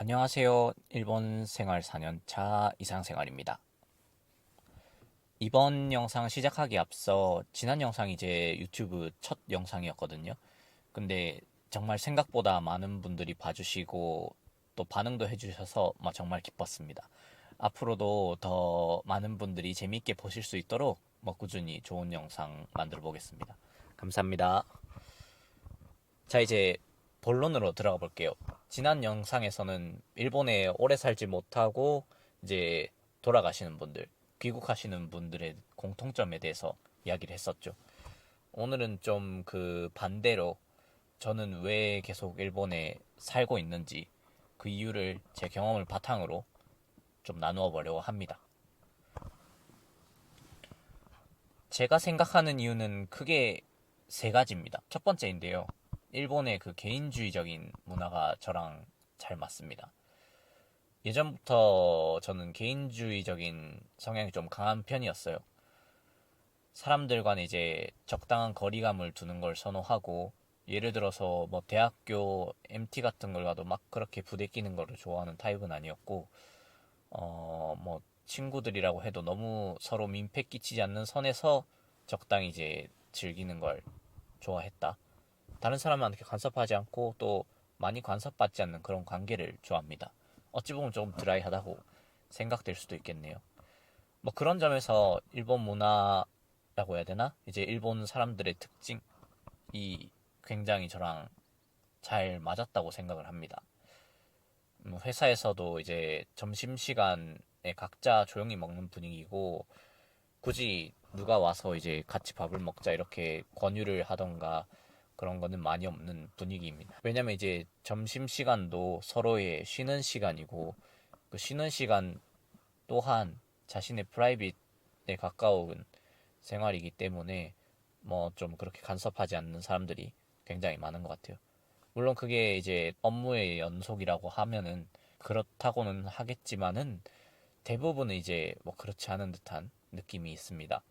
안녕하세요. 일본 생활 4년차 이상생활입니다. 이번 영상 시작하기 앞서 지난 영상이 이제 유튜브 첫 영상이었거든요. 근데 정말 생각보다 많은 분들이 봐주시고 또 반응도 해주셔서 정말 기뻤습니다. 앞으로도 더 많은 분들이 재미있게 보실 수 있도록 꾸준히 좋은 영상 만들어 보겠습니다. 감사합니다. 자, 이제 본론으로 들어가 볼게요. 지난 영상에서는 일본에 오래 살지 못하고 이제 돌아가시는 분들, 귀국하시는 분들의 공통점에 대해서 이야기를 했었죠. 오늘은 좀 그 반대로 저는 왜 계속 일본에 살고 있는지 그 이유를 제 경험을 바탕으로 좀 나누어 보려고 합니다. 제가 생각하는 이유는 크게 세 가지입니다. 첫 번째인데요. 일본의 그 개인주의적인 문화가 저랑 잘 맞습니다. 예전부터 저는 개인주의적인 성향이 좀 강한 편이었어요. 사람들과는 이제 적당한 거리감을 두는 걸 선호하고, 예를 들어서 대학교 MT 같은 걸 가도 막 그렇게 부대끼는 거를 좋아하는 타입은 아니었고, 친구들이라고 해도 너무 서로 민폐 끼치지 않는 선에서 적당히 이제 즐기는 걸 좋아했다. 다른 사람한테 간섭하지 않고 또 많이 간섭받지 않는 그런 관계를 좋아합니다. 어찌 보면 조금 드라이하다고 생각될 수도 있겠네요. 그런 점에서 일본 문화라고 해야 되나? 이제 일본 사람들의 특징이 굉장히 저랑 잘 맞았다고 생각을 합니다. 회사에서도 이제 점심시간에 각자 조용히 먹는 분위기고, 굳이 누가 와서 이제 같이 밥을 먹자 이렇게 권유를 하던가 그런 거는 많이 없는 분위기입니다. 왜냐면 이제 점심시간도 서로의 쉬는 시간이고, 그 쉬는 시간 또한 자신의 프라이빗에 가까운 생활이기 때문에 좀 그렇게 간섭하지 않는 사람들이 굉장히 많은 것 같아요. 물론 그게 이제 업무의 연속이라고 하면은 그렇다고는 하겠지만은 대부분은 이제 그렇지 않은 듯한 느낌이 있습니다.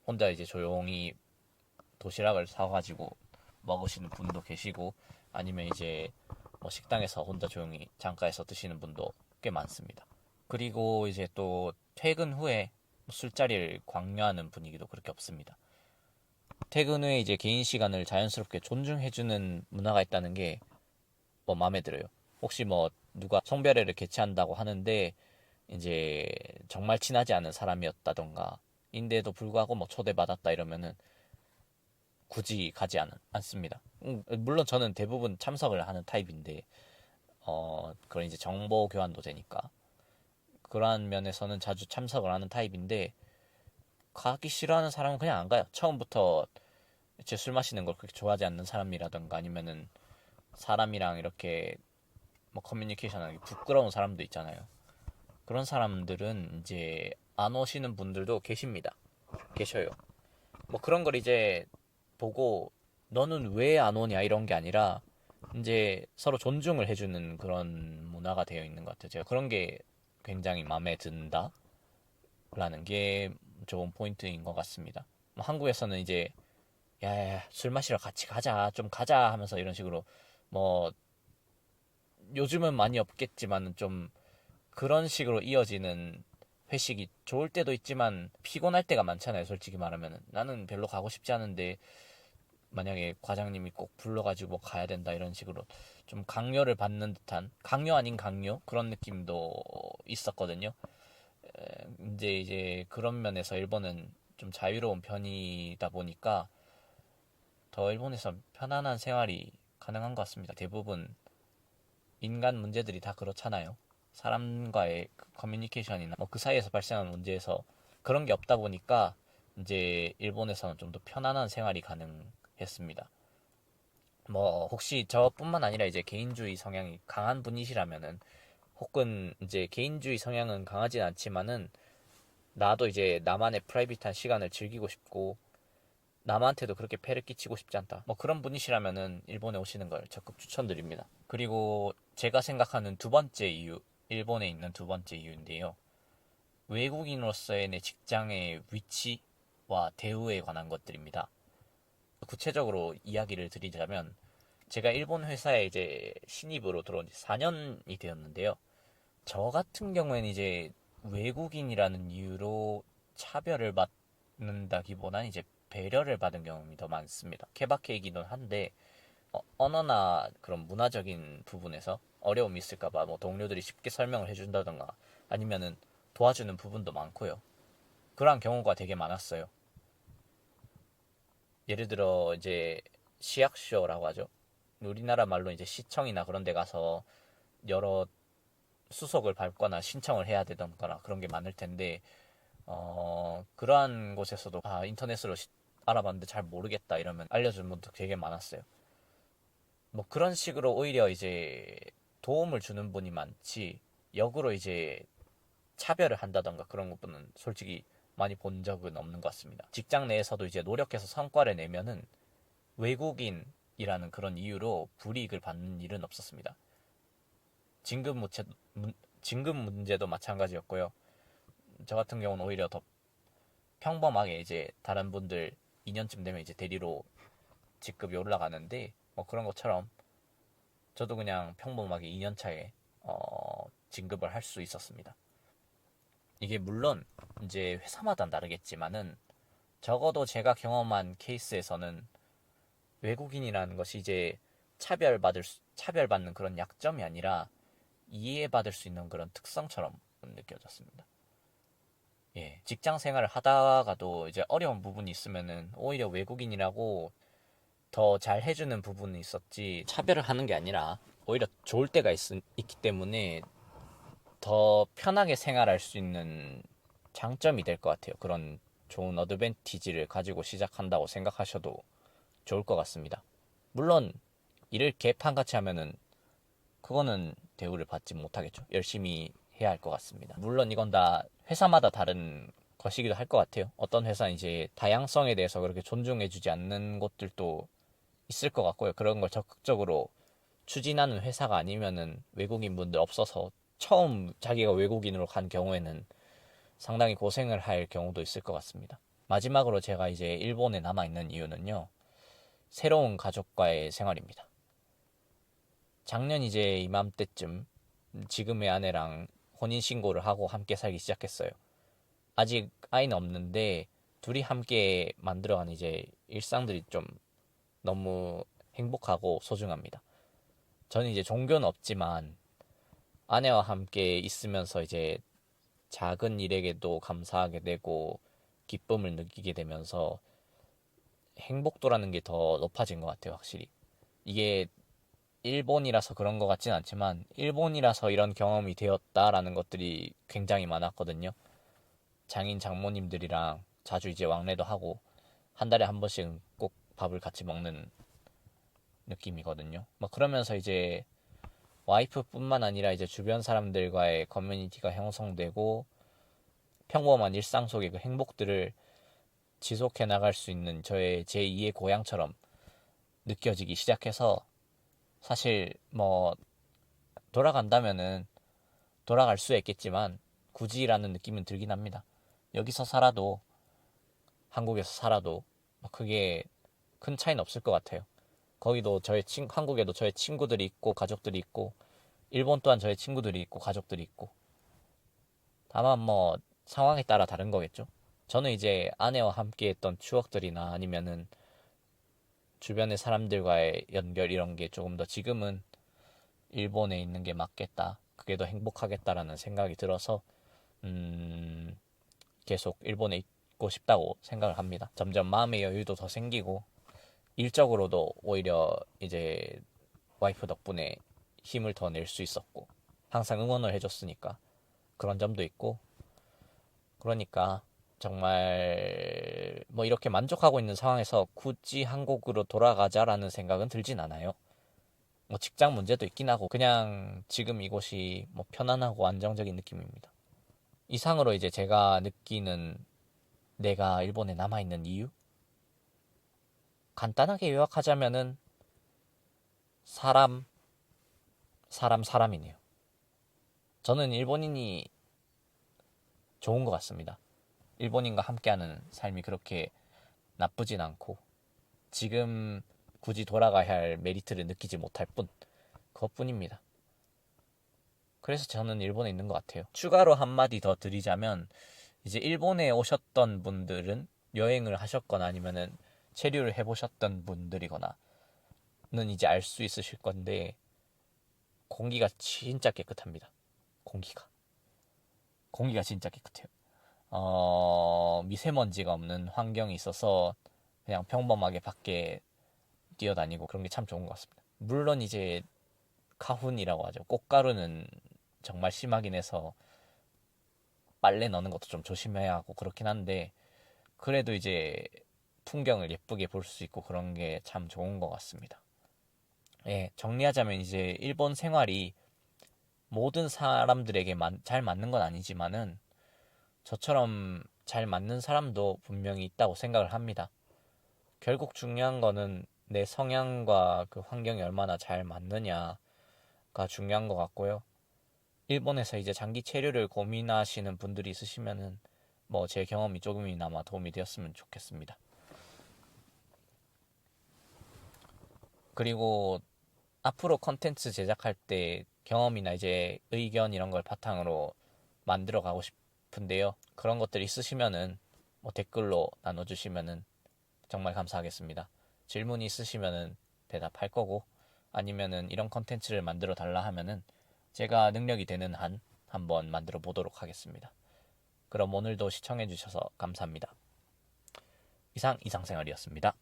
혼자 이제 조용히 도시락을 사가지고 먹으시는 분도 계시고, 아니면 이제 식당에서 혼자 조용히 창가에서 드시는 분도 꽤 많습니다. 그리고 이제 또 퇴근 후에 술자리를 광려하는 분위기도 그렇게 없습니다. 퇴근 후에 이제 개인 시간을 자연스럽게 존중해주는 문화가 있다는 게 마음에 들어요. 혹시 누가 송별회를 개최한다고 하는데 이제 정말 친하지 않은 사람이었다던가 인데도 불구하고 초대받았다 이러면은 굳이 가지 않습니다. 물론 저는 대부분 참석을 하는 타입인데, 그런 이제 정보 교환도 되니까. 그러한 면에서는 자주 참석을 하는 타입인데, 가기 싫어하는 사람은 그냥 안 가요. 처음부터 제 술 마시는 걸 그렇게 좋아하지 않는 사람이라던가 아니면은 사람이랑 이렇게 커뮤니케이션하기 부끄러운 사람도 있잖아요. 그런 사람들은 이제 안 오시는 분들도 계십니다. 계셔요. 그런 걸 이제 보고 너는 왜 안 오냐 이런 게 아니라 이제 서로 존중을 해주는 그런 문화가 되어 있는 것 같아요. 제가 그런 게 굉장히 마음에 든다라는 게 좋은 포인트인 것 같습니다. 한국에서는 이제 야, 술 마시러 같이 가자, 좀 가자 하면서 이런 식으로 뭐 요즘은 많이 없겠지만 좀 그런 식으로 이어지는 회식이 좋을 때도 있지만 피곤할 때가 많잖아요. 솔직히 말하면 나는 별로 가고 싶지 않은데 만약에 과장님이 꼭 불러가지고 가야 된다 이런 식으로 좀 강요를 받는 듯한, 강요 아닌 강요 그런 느낌도 있었거든요. 이제 그런 면에서 일본은 좀 자유로운 편이다 보니까 더 일본에서 편안한 생활이 가능한 것 같습니다. 대부분 인간 문제들이 다 그렇잖아요. 사람과의 커뮤니케이션이나 그 사이에서 발생하는 문제에서 그런 게 없다 보니까 이제 일본에서는 좀 더 편안한 생활이 가능했습니다. 혹시 저뿐만 아니라 이제 개인주의 성향이 강한 분이시라면은, 혹은 이제 개인주의 성향은 강하진 않지만은 나도 이제 나만의 프라이빗한 시간을 즐기고 싶고 남한테도 그렇게 폐를 끼치고 싶지 않다, 그런 분이시라면은 일본에 오시는 걸 적극 추천드립니다. 그리고 제가 생각하는 두 번째 이유, 일본에 있는 두 번째 이유인데요. 외국인으로서의 내 직장의 위치와 대우에 관한 것들입니다. 구체적으로 이야기를 드리자면, 제가 일본 회사에 이제 신입으로 들어온 지 4년이 되었는데요. 저 같은 경우에는 이제 외국인이라는 이유로 차별을 받는다기보다는 이제 배려를 받은 경험이 더 많습니다. 케바케이기는 한데 언어나 그런 문화적인 부분에서 어려움이 있을까봐 뭐 동료들이 쉽게 설명을 해준다던가 아니면은 도와주는 부분도 많고요. 그러한 경우가 되게 많았어요. 예를 들어 이제 시役쇼라고 하죠. 우리나라 말로 이제 시청이나 그런 데 가서 여러 수속을 밟거나 신청을 해야 되던거나 그런 게 많을 텐데 그러한 곳에서도 인터넷으로 알아봤는데 잘 모르겠다 이러면 알려주는 분도 되게 많았어요. 뭐 그런 식으로 오히려 이제 도움을 주는 분이 많지 역으로 이제 차별을 한다던가 그런 것들은 솔직히 많이 본 적은 없는 것 같습니다. 직장 내에서도 이제 노력해서 성과를 내면은 외국인이라는 그런 이유로 불이익을 받는 일은 없었습니다. 진급 문제, 진급 문제도 마찬가지였고요. 저 같은 경우는 오히려 더 평범하게 이제 다른 분들 2년쯤 되면 이제 대리로 직급이 올라가는데 뭐 그런 것처럼 저도 그냥 평범하게 2년 차에 진급을 할 수 있었습니다. 이게 물론 이제 회사마다 다르겠지만은 적어도 제가 경험한 케이스에서는 외국인이라는 것이 이제 차별받는 그런 약점이 아니라 이해받을 수 있는 그런 특성처럼 느껴졌습니다. 예, 직장 생활을 하다가도 이제 어려운 부분이 있으면은 오히려 외국인이라고 더 잘 해주는 부분이 있었지 차별을 하는 게 아니라 오히려 좋을 때가 있기 때문에 더 편하게 생활할 수 있는 장점이 될 것 같아요. 그런 좋은 어드밴티지를 가지고 시작한다고 생각하셔도 좋을 것 같습니다. 물론 일을 개판같이 하면은 그거는 대우를 받지 못하겠죠. 열심히 해야 할 것 같습니다. 물론 이건 다 회사마다 다른 것이기도 할 것 같아요. 어떤 회사는 이제 다양성에 대해서 그렇게 존중해주지 않는 곳들도 있을 것 같고요. 그런 걸 적극적으로 추진하는 회사가 아니면은 외국인 분들 없어서 처음 자기가 외국인으로 간 경우에는 상당히 고생을 할 경우도 있을 것 같습니다. 마지막으로 제가 이제 일본에 남아있는 이유는요. 새로운 가족과의 생활입니다. 작년 이제 이맘때쯤 지금의 아내랑 혼인신고를 하고 함께 살기 시작했어요. 아직 아이는 없는데 둘이 함께 만들어가는 이제 일상들이 좀 너무 행복하고 소중합니다. 저는 이제 종교는 없지만 아내와 함께 있으면서 이제 작은 일에게도 감사하게 되고 기쁨을 느끼게 되면서 행복도라는 게 더 높아진 것 같아요, 확실히. 이게 일본이라서 그런 것 같진 않지만 일본이라서 이런 경험이 되었다라는 것들이 굉장히 많았거든요. 장인 장모님들이랑 자주 이제 왕래도 하고 한 달에 한 번씩은 꼭 밥을 같이 먹는 느낌이거든요. 뭐 그러면서 이제 와이프뿐만 아니라 이제 주변 사람들과의 커뮤니티가 형성되고 평범한 일상 속의 그 행복들을 지속해 나갈 수 있는 저의 제2의 고향처럼 느껴지기 시작해서 사실 뭐 돌아간다면은 돌아갈 수 있겠지만 굳이라는 느낌은 들긴 합니다. 여기서 살아도 한국에서 살아도 뭐 크게 큰 차이는 없을 것 같아요. 거기도 한국에도 저의 친구들이 있고 가족들이 있고 일본 또한 저의 친구들이 있고 가족들이 있고 다만 뭐 상황에 따라 다른 거겠죠. 저는 이제 아내와 함께 했던 추억들이나 아니면은 주변의 사람들과의 연결 이런 게 조금 더 지금은 일본에 있는 게 맞겠다. 그게 더 행복하겠다라는 생각이 들어서 계속 일본에 있고 싶다고 생각을 합니다. 점점 마음의 여유도 더 생기고 일적으로도 오히려 이제 와이프 덕분에 힘을 더 낼 수 있었고 항상 응원을 해줬으니까 그런 점도 있고 그러니까 정말 뭐 이렇게 만족하고 있는 상황에서 굳이 한국으로 돌아가자라는 생각은 들진 않아요. 뭐 직장 문제도 있긴 하고 그냥 지금 이곳이 뭐 편안하고 안정적인 느낌입니다. 이상으로 이제 제가 느끼는 내가 일본에 남아있는 이유? 간단하게 요약하자면은 사람, 사람이네요. 저는 일본인이 좋은 것 같습니다. 일본인과 함께하는 삶이 그렇게 나쁘진 않고 지금 굳이 돌아가야 할 메리트를 느끼지 못할 뿐, 그것뿐입니다. 그래서 저는 일본에 있는 것 같아요. 추가로 한마디 더 드리자면, 이제 일본에 오셨던 분들은 여행을 하셨거나 아니면은 체류를 해보셨던 분들이거나는 이제 알 수 있으실 건데, 공기가 진짜 깨끗합니다. 공기가 진짜 깨끗해요. 미세먼지가 없는 환경이 있어서 그냥 평범하게 밖에 뛰어다니고 그런 게 참 좋은 것 같습니다. 물론 이제 가훈이라고 하죠. 꽃가루는 정말 심하긴 해서 빨래 넣는 것도 좀 조심해야 하고 그렇긴 한데, 그래도 이제 풍경을 예쁘게 볼 수 있고 그런 게 참 좋은 것 같습니다. 예, 정리하자면 이제 일본 생활이 모든 사람들에게 잘 맞는 건 아니지만은 저처럼 잘 맞는 사람도 분명히 있다고 생각을 합니다. 결국 중요한 거는 내 성향과 그 환경이 얼마나 잘 맞느냐가 중요한 것 같고요. 일본에서 이제 장기 체류를 고민하시는 분들이 있으시면은 뭐 제 경험이 조금이나마 도움이 되었으면 좋겠습니다. 그리고 앞으로 컨텐츠 제작할 때 경험이나 이제 의견 이런 걸 바탕으로 만들어 가고 싶은데요. 그런 것들 있으시면은 뭐 댓글로 나눠주시면은 정말 감사하겠습니다. 질문이 있으시면은 대답할 거고, 아니면은 이런 컨텐츠를 만들어 달라 하면은 제가 능력이 되는 한 한번 만들어 보도록 하겠습니다. 그럼 오늘도 시청해 주셔서 감사합니다. 이상 이상생활이었습니다.